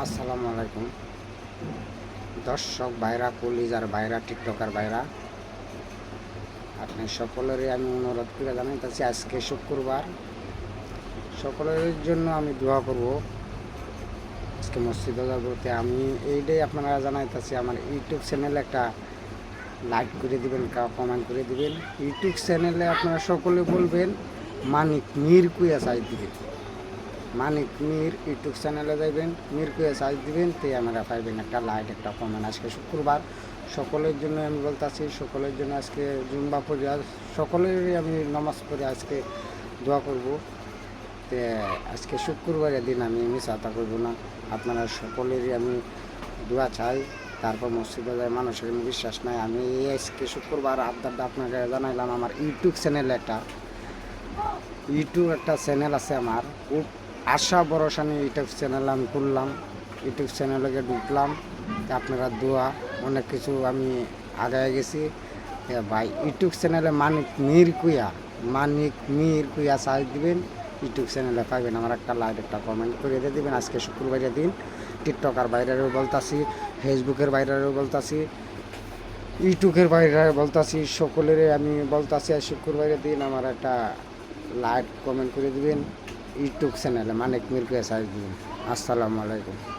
আসসালামু আলাইকুম দর্শক ভাইরা, কলিজার ভাইরা, টিকটকার ভাইরা, আপনি সকলেরই আমি অনুরোধ করে জানাইতেছি আজকে শুক্রবার সকলের জন্য আমি দোয়া করব। আজকে মসজিদে যাবতে আমি এইটাই আপনারা জানাইতেছি। আমার ইউটিউব চ্যানেলে একটা লাইক করে দিবেন, কমেন্ট করে দিবেন। ইউটিউব চ্যানেলে আপনারা সকলে বলবেন মানিক মির কুইয়া সাইজ দিবেন। মানিক মির ইউটিউব চ্যানেলে যাইবেন, মির কুইয়া সাইজ দিবেন, তে আমরা পাইবেন একটা লাইক, একটা কমেন্ট। আজকে শুক্রবার সকলের জন্য আমি বলতেছি, সকলের জন্য আজকে জুম্বা পড়ে সকলেরই আমি নামাজ পড়ে আজকে দোয়া করব। তে আজকে শুক্রবারের দিন আমি মিসাতা করব না, আপনারা সকলেরই আমি দোয়া চাই। তারপর মসজিদে যায়, মানুষের কোনো বিশ্বাস নাই। আমি আজকে শুক্রবার আবদারটা আপনাকে জানাইলাম। আমার ইউটিউব একটা চ্যানেল আছে আমার, খুব আশা ভরসা নিয়ে ইউটিউব চ্যানেল আমি খুললাম, ইউটিউব চ্যানেলে ঢুকলাম। আপনারা দোয়া অনেক কিছু আমি আগায় গেছি ভাই। ইউটিউব চ্যানেলে মানিক মির কুইয়া সার্চ দিবেন, ইউটিউব চ্যানেলে পাবেন। আমার একটা লাইক, একটা কমেন্ট করে দিয়ে দিবেন। আজকে শুক্রবারের দিন টিকটকার বাইরেও বলতাছি, ফেসবুকের বাইরেও বলতাছি, ইউটিউবের বাইরে বলতাছি, সকলের আমি বলতাছি আজ শুক্রবারের দিন আমার একটা লাইক কমেন্ট করে দিবেন। ইউটিউব চ্যানেলে মানিক মির কুইয়া সার্চ দিবেন। আসসালামু আলাইকুম।